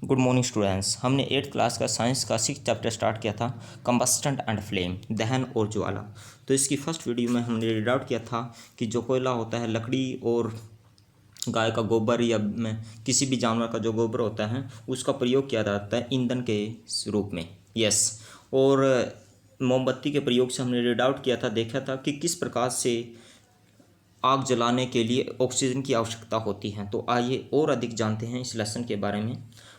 Good morning students. हमने 8th class का science का 6th चैप्टर स्टार्ट किया था, कंबस्टेंट एंड फ्लेम, दहन और ज्वाला। तो इसकी फर्स्ट वीडियो में हमने रीड आउट किया था कि जो कोयला होता है, लकड़ी और गाय का गोबर या किसी भी जानवर का जो गोबर होता है उसका प्रयोग किया जाता है ईंधन के रूप में। यस। और मोमबत्ती के प्रयोग से हमने रीड आउट किया था, देखा था कि किस प्रकार से आग जलाने के लिए ऑक्सीजन की आवश्यकता होती है। तो आइए और अधिक जानते हैं इस लेसन के बारे में।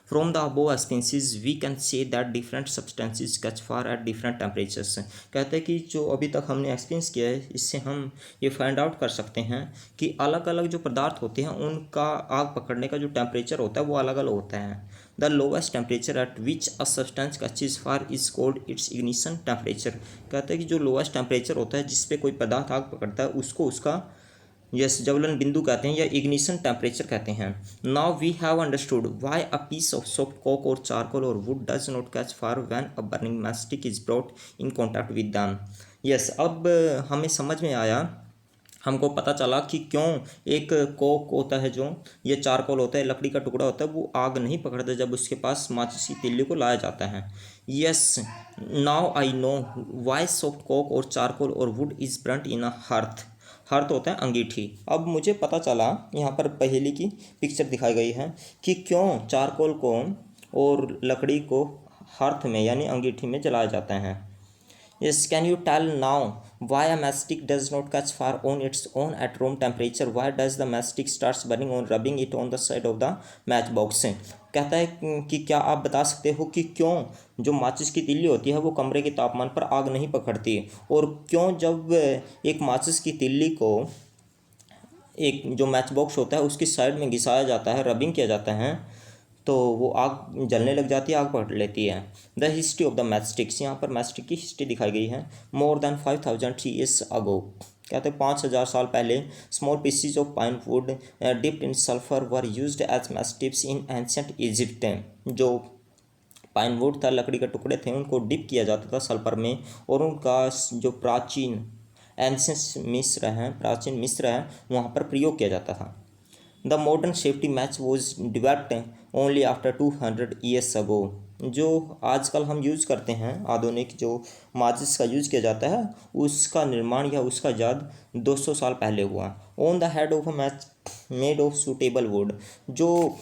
From the above expenses we can say that different substances catch fire at different temperatures. कहते हैं कि जो अभी तक हमने एक्सपीरियंस किया है, इससे हम ये फाइंड आउट कर सकते हैं कि अलग अलग जो पदार्थ होते हैं उनका आग पकड़ने का जो टेम्परेचर होता है वो अलग अलग होता है। The lowest temperature at which a substance catches fire is called its ignition temperature. कहते हैं कि जो लोवेस्ट टेम्परेचर होता है जिस पे कोई पदार्थ आग पकड़ता है उसको उसका यस ज्वलन बिंदु कहते हैं या इग्निशन टेम्परेचर कहते हैं। Now we have understood why a piece of soft coke और चारकोल और wood does not catch fire when a burning matchstick is brought in contact with them. Yes, अब हमें समझ में आया, हमको पता चला कि क्यों एक कोक होता है जो ये चारकोल होता है, लकड़ी का टुकड़ा होता है, वो आग नहीं पकड़ता जब उसके पास माचिस की तीली को लाया जाता है। Yes, now I know why soft coke और चारकोल और would is Brunt in a hearth. Hearth होता है अंगीठी। अब मुझे पता चला, यहाँ पर पहेली की पिक्चर दिखाई गई है कि क्यों चारकोल को और लकड़ी को हर्थ में यानी अंगीठी में जलाया जाता है। Yes, can you tell now why a matchstick does not catch fire on its own at room temperature? Why does the matchstick starts burning on rubbing it on the side of the matchbox? कहता है कि क्या आप बता सकते हो कि क्यों जो माचिस की तीली होती है वो कमरे के तापमान पर आग नहीं पकड़ती, और क्यों जब एक माचिस की तीली को एक जो मैच बॉक्स होता है उसकी साइड में घिसाया जाता है, रबिंग किया जाता है, तो वो आग जलने लग जाती है, आग पकड़ लेती है। The history of the matchsticks, यहाँ पर मैचस्टिक की हिस्ट्री दिखाई गई है। मोर देन 5000 ईयर्स अगो, कहते हैं 5000 साल पहले, small pieces of pine wood dipped in sulphur were used as matchsticks in ancient Egypt. जो पाइन वुड था, लकड़ी के टुकड़े थे, उनको डिप किया जाता था सल्फर में, और उनका जो प्राचीन प्राचीन मिस्र है वहाँ पर प्रयोग किया जाता था। The modern safety match was developed only after 200 years ago. जो आजकल हम यूज़ करते हैं, आधुनिक जो माचिस का यूज़ किया जाता है, उसका निर्माण या उसका ईजाद 200 साल पहले हुआ। On the head of a match made of suitable would, जो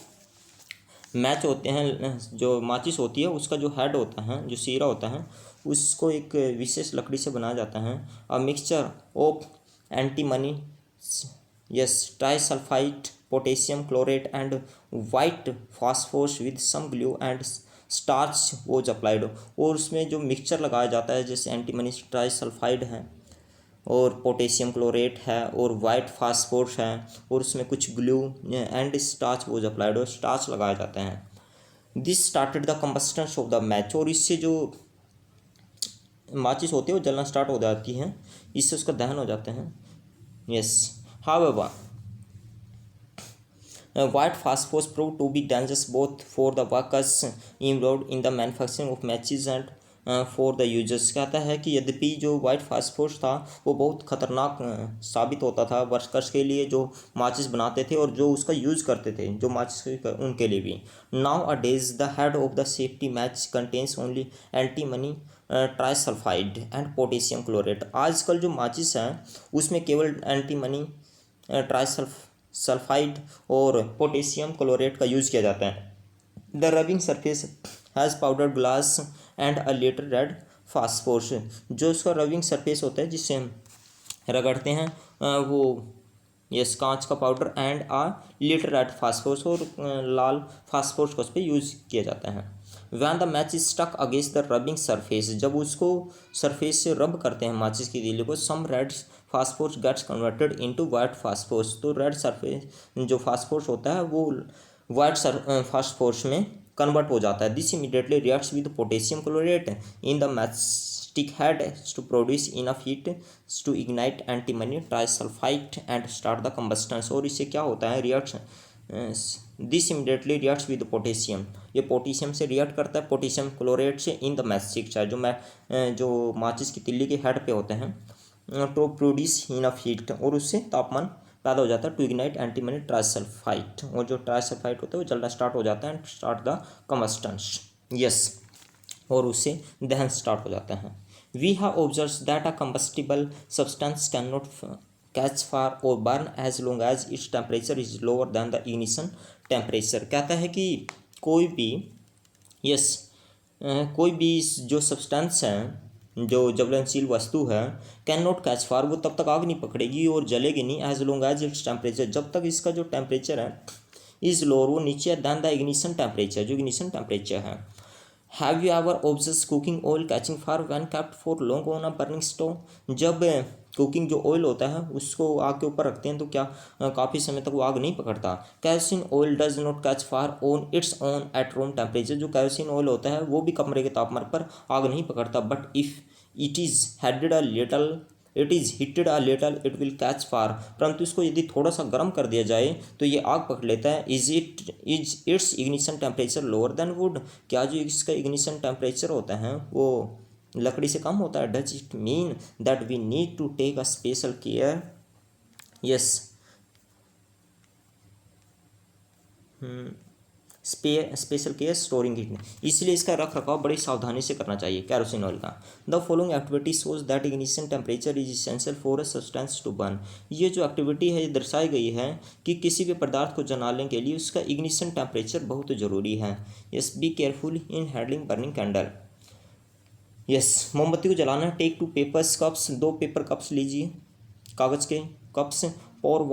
मैच होते हैं, जो माचिस होती है उसका जो हेड होता है, जो सीरा होता है, उसको एक विशेष लकड़ी से बनाया जाता है। A mixture of antimony, yes, trisulphide, potassium chlorate and white phosphorus with some glue and starch was applied. और उसमें जो मिक्सचर लगाया जाता है, जैसे एंटीमनी ट्राइसल्फाइड है और पोटेशियम क्लोरेट है और वाइट फास्फोरस है, और उसमें कुछ glue and starch was applied, और स्टार्च लगाया जाता है। This started the combustion of the match, और इससे जो माचिस होती है वो जलना स्टार्ट हो जाती है, इससे उसका दहन हो जाते हैं। Yes, however white phosphorus proved to be dangerous both for the workers involved in the manufacturing of matches and for the users। कहता है कि यद्यपि जो वाइट फास्फोरस था वो बहुत खतरनाक साबित होता था वर्कर्स के लिए जो माचिस बनाते थे और जो उसका यूज़ करते थे, जो माचिस उनके लिए भी। Now a days the head of the safety match contains only antimony trisulphide and potassium chlorate. आजकल जो माचिस हैं उसमें केवल एंटीमनी सल्फाइड और पोटेशियम क्लोरेट का यूज़ किया जाता है। The rubbing surface has powder glass and a little red phosphorus. जो उसका रबिंग सरफेस होता है जिससे हम रगड़ते हैं, वो यस कांच का powder and uh little red phosphorus, और लाल फास्फोरस को उस पर यूज़ किया जाता है। When the match is struck against the rubbing surface, जब उसको सरफेस से रब करते हैं माचिस की तीली को, some red phosphorus gets converted into white phosphorus. तो रेड सरफेस जो फास्फोरस होता है वो वाइट फास्फोरस में कन्वर्ट हो जाता है। This immediately reacts with potassium chlorate in the matchstick head to produce enough heat to ignite antimony trisulphide and start the combustion. और इससे क्या होता है, reaction this immediately reacts with potassium, ये पोटेशियम से रिएक्ट करता है पोटेशियम क्लोरेट से इन द मैचस्टिक, चाहे जो माचिस की तिल्ली के हेड पे होते हैं, टू प्रोड्यूस इनफ हीट, और उससे तापमान पैदा हो जाता है टू इग्नाइट एंटीमनी ट्राइसल्फाइड, और जो ट्राइसल्फाइड होता है वो जलना स्टार्ट हो जाता है and start the combustions. Yes, और उससे दहन स्टार्ट हो जाता है। We have observed that a combustible substance can not catch fire और burn as long as its temperature is lower than the ignition temperature. कहता है कि कोई भी यस कोई भी जो सब्सटेंस है, जो ज्वलनशील वस्तु है, कैन नॉट कैच फायर, वो तब तक आग नहीं पकड़ेगी और जलेगी नहीं as long as its temperature, जब तक इसका जो टेम्परेचर है इज लोअर, वो नीचे दैन द इग्निशन टेम्परेचर, जो इग्निशन टेम्परेचर है। Have you ever observe cooking oil catching fire when kept for long on a burning stove. जब कुकिंग जो ऑयल होता है उसको आग के ऊपर रखते हैं तो क्या काफ़ी समय तक वो आग नहीं पकड़ता। Kerosene oil does not catch fire on its own at room temperature. जो कैरोसिन ऑयल होता है वो भी कमरे के तापमान पर आग नहीं पकड़ता, but if it is headed a little it is heated a little it will catch fire. परंतु इसको यदि थोड़ा सा गर्म कर दिया जाए तो ये आग पकड़ लेता है। Is it's ignition temperature lower than would. क्या जो इसका इग्निशन टेम्परेचर होता है वो लकड़ी से कम होता है। Does it mean that we need to take a special care. Yes, special care storing it, इसलिए इसका रख रखाव बड़ी सावधानी से करना चाहिए कैरोसिन ऑयल का। The following activity shows that ignition temperature is essential for a substance to burn. ये जो एक्टिविटी है ये दर्शाई गई है कि किसी भी पदार्थ को जलाने के लिए उसका इग्निशन टेम्परेचर बहुत ज़रूरी है। Yes, be careful in handling burning candle. Yes, मोमबत्ती को जलाना। Take two papers cups, 2 paper cups लीजिए, कागज़ के कप्स। और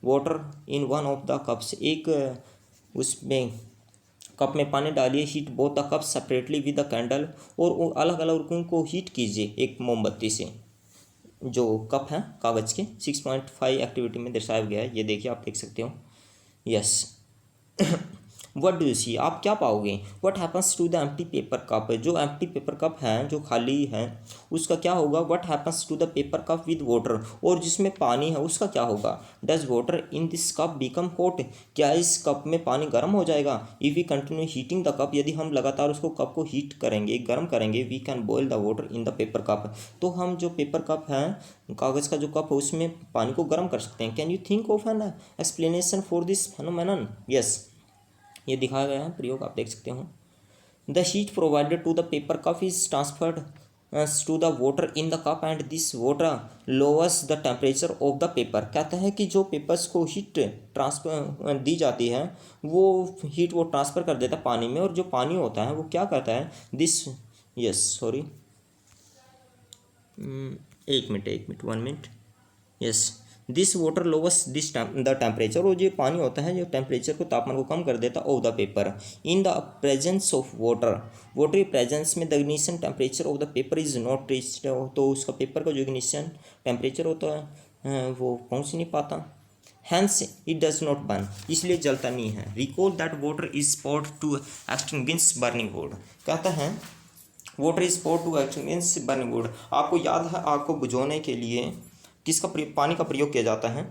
water in one of the cups, एक उसमें कप में पानी डालिए। Heat both the cup separately with the candle, और अलग अलग उनको हीट कीजिए एक मोमबत्ती से। जो कप हैं कागज़ के 6.5 एक्टिविटी में दर्शाया गया है, ये देखिए आप देख सकते हो। Yes, what do you see, आप क्या पाओगे। What happens to the empty paper cup, जो एम्प्टी पेपर कप है जो खाली है उसका क्या होगा। What happens to the paper cup with water, और जिसमें पानी है उसका क्या होगा। Does water in this cup become hot, क्या इस कप में पानी गर्म हो जाएगा। If we continue heating the cup, यदि हम लगातार उसको कप को हीट करेंगे, गर्म करेंगे, we can boil the water in the paper cup, तो हम जो पेपर कप है कागज़ का जो कप है उसमें पानी को गर्म कर सकते हैं। Can you think of an explanation for this phenomenon. Yes, ये दिखाया गया है प्रयोग, आप देख सकते हो। The heat provided to the paper cup is transferred to the water in the cup and this water lowers the temperature of the paper. कहता है कि जो पेपर्स को हीट ट्रांसफर दी जाती है वो हीट वो ट्रांसफ़र कर देता है पानी में, और जो पानी होता है वो क्या करता है दिस। यस, सॉरी, एक minute 1 minute. Yes, this water lowers this the temperature, और जो पानी होता है जो टेम्परेचर को तापमान को कम कर देता है of the paper. In the presence of water, water presence में the ignition temperature of the paper is not reached, तो उसका पेपर का जो इग्निशन टेम्परेचर होता है वो पहुंच नहीं पाता। Hence it does not burn, इसलिए जलता नहीं है। Recall that water is spot to extinguish burning wood. कहता है water is spot to extinguish burning wood, आपको याद है आग को बुझाने के लिए किसका पानी का प्रयोग किया जाता है।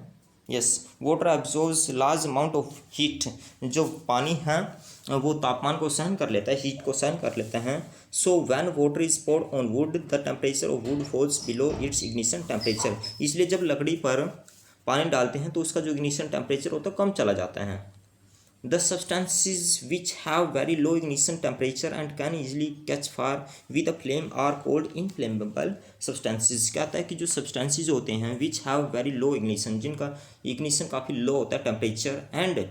Yes, water absorbs large amount of heat, जो पानी है वो तापमान को सहन कर लेता है, हीट को सहन कर लेते हैं। So when water is poured on wood the temperature of wood falls below its ignition temperature, इसलिए जब लकड़ी पर पानी डालते हैं तो उसका जो इग्निशन टेम्परेचर होता है कम चला जाता है। The substances which have very low ignition temperature and can easily catch fire with a flame are called inflammable substances। कहता है कि जो substances होते हैं which have very low ignition, जिनका ignition काफ़ी low होता है temperature and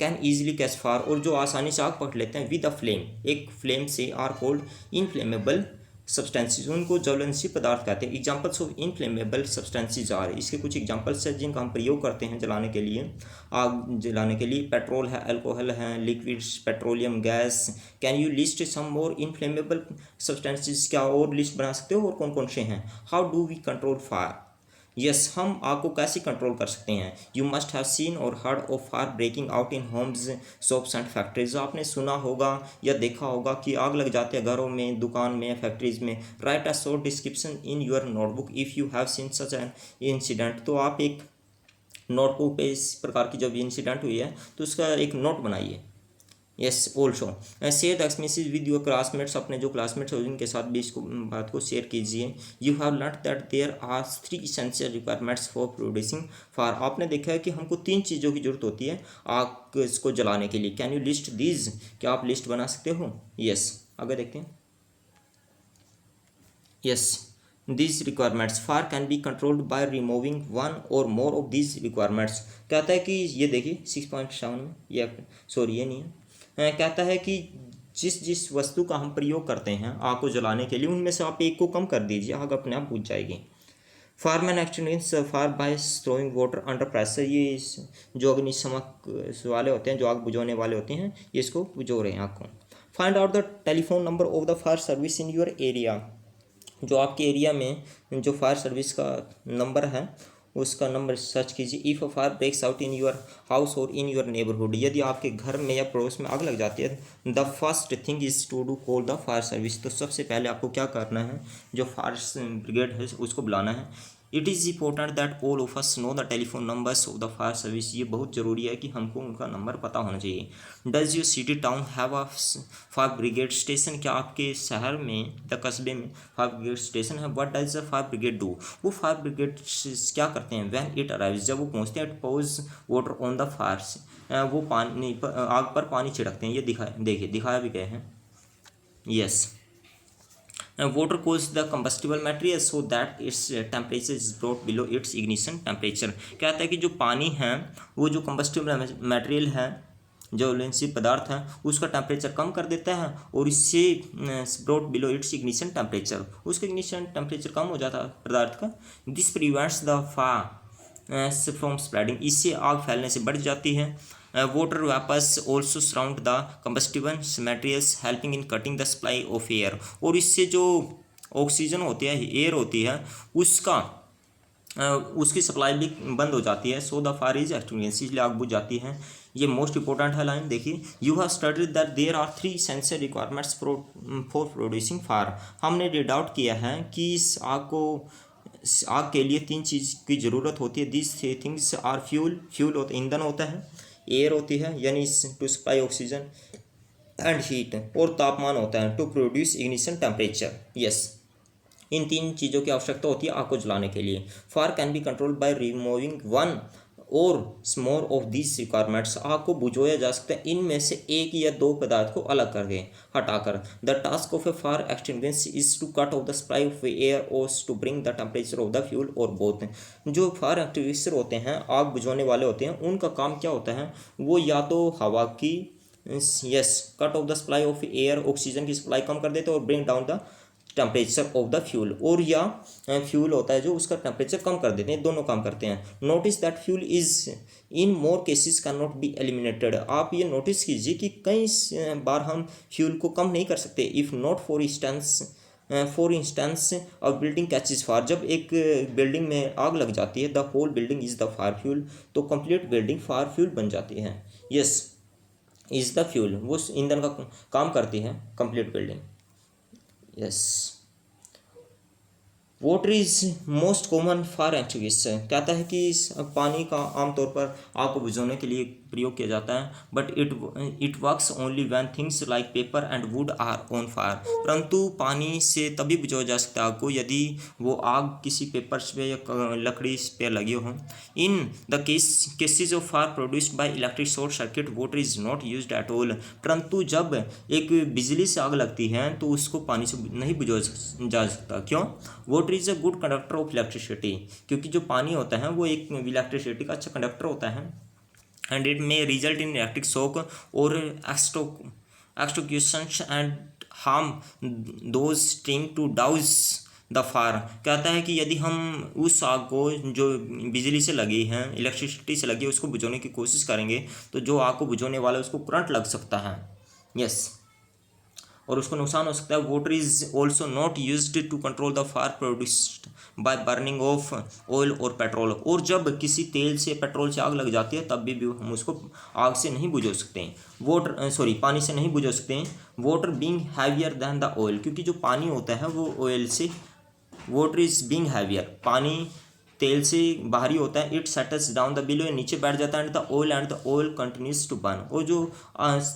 can easily catch fire, और जो आसानी से आग पकड़ लेते हैं with a flame, एक flame से, are called inflammable सब्सटेंसेज, उनको ज्वलनशील पदार्थ कहते हैं। Examples of inflammable substances are, इसके कुछ एग्जाम्पल्स हैं जिनका हम प्रयोग करते हैं जलाने के लिए, आग जलाने के लिए। पेट्रोल है, अल्कोहल है, liquids, petroleum gas. Can you list some more inflammable substances, क्या और लिस्ट बना सकते हो और कौन कौन से हैं। How do we control fire, yes, हम आग को कैसे कंट्रोल कर सकते हैं। यू मस्ट हैव सीन और heard of fire breaking out in homes, shops and factories, आपने सुना होगा या देखा होगा कि आग लग जाते हैं घरों में, दुकान में, फैक्ट्रीज में। Right a short description in your notebook if you have seen such an incident, तो आप एक नोटबुक पे इस प्रकार की जब इंसिडेंट हुई है तो उसका एक नोट बनाइए। Yes also share the experience with your classmates, अपने जो क्लासमेट्स हैं उनके साथ भी इसको बात को शेयर कीजिए। You have learn that there are 3 essential requirements for producing fire, आपने देखा है कि हमको 3 चीज़ों की जरूरत होती है आग इसको जलाने के लिए। कैन यू लिस्ट दीज, क्या आप लिस्ट बना सकते हो? यस आगे देखते हैं। Yes these requirements fire can be controlled by removing one or more of these requirements, कहता है कि ये देखिए 6.7 में, ये सॉरी ये नहीं है, कहता है कि जिस जिस वस्तु का हम प्रयोग करते हैं आग को जलाने के लिए उनमें से आप एक को कम कर दीजिए, आग अपने आप बुझ जाएगी। Fireman extinguish fire bye throwing water under pressure, ये जो अग्निशमक वाले होते हैं, जो आग बुझाने वाले होते हैं, ये इसको बुझो रहे हैं आग को। Find out the telephone number of the fire service in your area, जो आपके एरिया में जो फायर सर्विस का नंबर है उसका नंबर सर्च कीजिए। If a fire breaks out in your house और इन योर नेबरहुड, यदि आपके घर में या पड़ोस में आग लग जाती है, the first thing is to do call the fire service, तो सबसे पहले आपको क्या करना है, जो फायर ब्रिगेड है उसको बुलाना है। It is important that all of us know the telephone numbers of the fire service, ये बहुत ज़रूरी है कि हमको उनका नंबर पता होना चाहिए। Does your city town have a fire brigade station, क्या आपके शहर में या कस्बे में फायर ब्रिगेड स्टेशन है? What does the fire brigade do, वो फायर ब्रिगेड क्या करते हैं? व्हेन इट अराइव्स, जब वो पहुँचते हैं, pose water on the Fyers, वो पानी पर, आग पर पानी छिड़कते हैं, ये देखिए दिखाया भी गया है। Yes water cools the combustible material so that its temperature is brought below its ignition temperature, कहता है कि जो पानी है वो जो combustible material है, जो ज्वलनशील पदार्थ है, उसका टेम्परेचर कम कर देता है और इससे brought below its ignition temperature, उसका इग्निशन टेम्परेचर कम हो जाता है पदार्थ का। This prevents the fire from spreading, इससे आग फैलने से बढ़ जाती है। Water vapours also surround the combustible materials helping in cutting the supply of air, और इससे जो ऑक्सीजन होती है, एयर होती है, उसकी सप्लाई भी बंद हो जाती है। So the fire is extinguished, इसलिए आग बुझ जाती है। ये मोस्ट इंपॉर्टेंट है लाइन, देखिए। You have studied that there are 3 essential requirements for producing fire, हमने रीड आउट किया है कि इस आग के लिए 3 चीज़ की ज़रूरत होती है। दिस 3 थिंग्स आर फ्यूल होता है, ईंधन होता है, एयर होती है यानी to supply oxygen, and heat, और तापमान होता है to produce ignition temperature. Yes इन 3 चीज़ों की आवश्यकता होती है आग को जलाने के लिए। Fire can be controlled by removing one और मोर ऑफ दीज रिक्वायरमेंट्स, आग को बुझाया जा सकता है इनमें से एक या 2 पदार्थ को अलग करके हटाकर। The task of a fire extinguisher is to cut off the supply of air और to bring the temperature of the fuel और बोथ, जो फायर एक्सटिंग्विशर होते हैं, आग बुझाने वाले होते हैं, उनका काम क्या होता है, वो या तो हवा की cut off the supply of air, oxygen की सप्लाई कम कर देते हैं, और bring down the temperature of the fuel, और या फ्यूल होता है जो उसका टेम्परेचर कम कर देते हैं, दोनों काम करते हैं। Notice that fuel is in more cases can not be eliminated, आप ये नोटिस कीजिए कि कई बार हम फ्यूल को कम नहीं कर सकते। इफ़ नॉट फॉर इंस्टेंस और बिल्डिंग कैचेज फायर, जब एक बिल्डिंग में आग लग जाती है, the whole building is the fire fuel, तो कंप्लीट बिल्डिंग फायर फ्यूल बन जाती है। यस इज़ द फ्यूल, वो ईंधन का काम करती है complete building. Yes water is most common fire extinguisher, कहता है कि पानी का आमतौर पर आग को बुझाने के लिए प्रयोग किया जाता है, but it works only when things like paper and wood are on fire, परंतु पानी से तभी बुझाया जा सकता है आग को यदि वो आग किसी पेपर्स पे या लकड़ी पे लगी हो। In the cases of fire produced by electric short circuit water is not used at all, परंतु जब एक बिजली से आग लगती है तो उसको पानी से नहीं बुझाया जा सकता। क्यों? Water is a good conductor of electricity, क्योंकि जो पानी होता है वो एक इलेक्ट्रिसिटी का अच्छा कंडक्टर होता है, and it may result in electric shock और electrocutions and harm those string to douse the fire, कहता है कि यदि हम उस आग को जो बिजली से लगी है, इलेक्ट्रिसिटी से लगी है, उसको बुझाने की कोशिश करेंगे तो जो आग को बुझाने वाला है उसको करंट लग सकता है। यस और उसको नुकसान हो सकता है। Water is also not used to control the fire produced by burning of oil और पेट्रोल, और जब किसी तेल से पेट्रोल से आग लग जाती है तब भी हम उसको आग से नहीं बुझा सकते हैं, पानी से नहीं बुझा सकते हैं। Water being heavier than the oil, क्योंकि जो पानी होता है वो ऑयल से, वाटर इज बीइंग हैवियर, पानी तेल से भारी होता है, it settles down the below, नीचे बैठ जाता है, and the oil continues to burn, और जो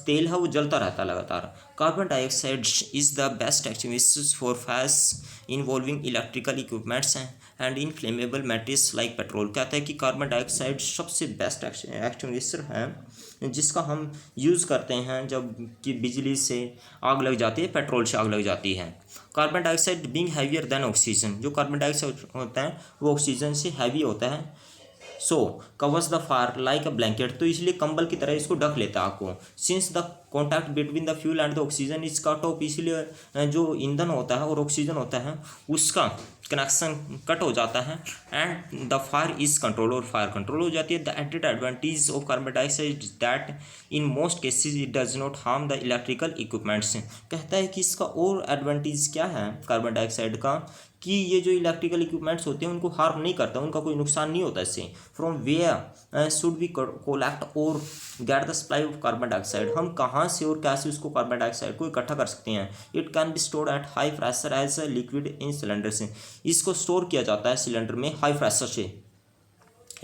तेल है वो जलता रहता है लगातार। Carbon dioxide is the best activist for fires involving electrical equipments and inflammable materials like petrol. कहता है कि कार्बन डाइऑक्साइड सबसे बेस्ट एक्टिविस्टर है जिसका हम यूज़ करते हैं जब कि बिजली से आग लग जाती है, पेट्रोल से आग लग जाती है। Carbon dioxide being heavier than oxygen, जो कार्बन डाइऑक्साइड होता है वो ऑक्सीजन से हैवी होता है। So covers the fire like a blanket, तो इसलिए कंबल की तरह इसको ढक लेता है आग को। Since the contact between the fuel and the oxygen is cut off, इसलिए जो ईंधन होता है और ऑक्सीजन होता है उसका कनेक्शन कट हो जाता है, and the fire is control, और फायर कंट्रोल हो जाती है। The added advantage of carbon dioxide that in most cases it does not harm the electrical equipments. कहता है कि इसका और एडवांटेज क्या है कार्बन डाइऑक्साइड का, कि ये जो इलेक्ट्रिकल इक्विपमेंट्स होते हैं उनको हार्म नहीं करता, उनका कोई नुकसान नहीं होता इससे। From where should we collect और get the supply of carbon dioxide, हम कहाँ से और कैसे उसको कार्बन डाइऑक्साइड को इकट्ठा कर सकते हैं। It can be stored at high pressure as a liquid in cylinder से, इसको स्टोर किया जाता है सिलेंडर में हाई प्रेशर से।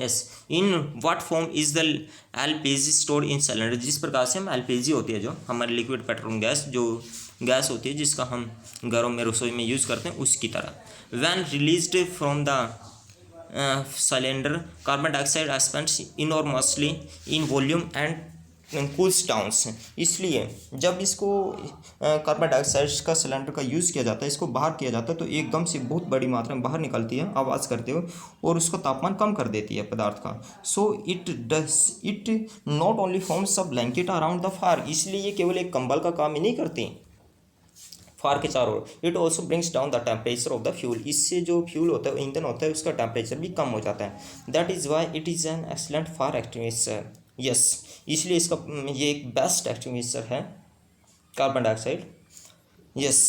Yes, in what form is the LPG store in cylinder, जिस प्रकार से हम एलपीजी होती है जो हमारी लिक्विड पेट्रोलियम गैस, जो गैस होती है जिसका हम घरों में रसोई में यूज़ करते हैं, उसकी तरह। When released from the cylinder carbon dioxide expends enormously in volume and cools downs, इसलिए जब इसको कार्बन डाइऑक्साइड का सिलेंडर का यूज़ किया जाता है, इसको बाहर किया जाता है, तो एकदम से बहुत बड़ी मात्रा में बाहर निकलती है आवाज़ करते हुए, और उसका तापमान कम कर देती है पदार्थ का। So it not only forms a blanket around the fire, इसलिए ये केवल एक कंबल का काम ही नहीं करती फायर के चारों ओर। It also brings down the temperature of the fuel, इससे जो फ्यूल होता है, ईंधन होता है, उसका टेम्परेचर भी कम हो जाता है। That is why it is an excellent fire एक्टिविस्टर। यस, इसलिए इसका ये एक बेस्ट एक्टिविस्टर है carbon dioxide. Yes,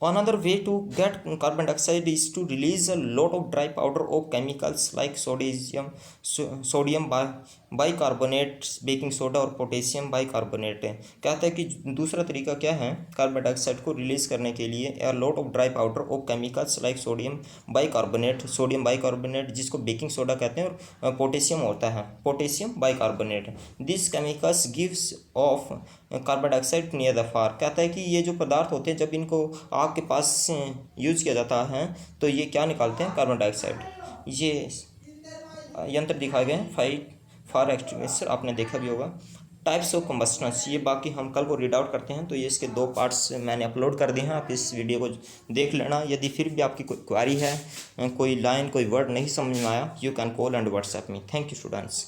another way to get carbon dioxide is to release a lot of dry powder of chemicals like sodium bicarbonate, baking soda और potassium bicarbonate. कहता है कि दूसरा तरीका क्या है कार्बन डाइऑक्साइड को रिलीज करने के लिए, a lot of dry powder of chemicals like sodium bicarbonate, जिसको बेकिंग सोडा कहते हैं, और पोटेशियम होता है potassium bicarbonate. This chemicals gives off carbon dioxide near the fire. कहता है कि ये जो पदार्थ होते हैं जब इनको आग के पास यूज किया जाता है तो ये क्या निकालते हैं, कार्बन डाइऑक्साइड। ये यंत्र दिखाए गए हैं फायर एक्सटिंग्विशर, आपने देखा भी होगा। टाइप्स ऑफ कंबस्टन्स, ये बाकी हम कल को रीड आउट करते हैं, तो ये इसके 2 पार्ट्स मैंने अपलोड कर दिए हैं, आप इस वीडियो को देख लेना। यदि फिर भी आपकी कोई क्वेरी है, कोई लाइन कोई वर्ड नहीं समझ में आया, you can call and WhatsApp me. Thank you students.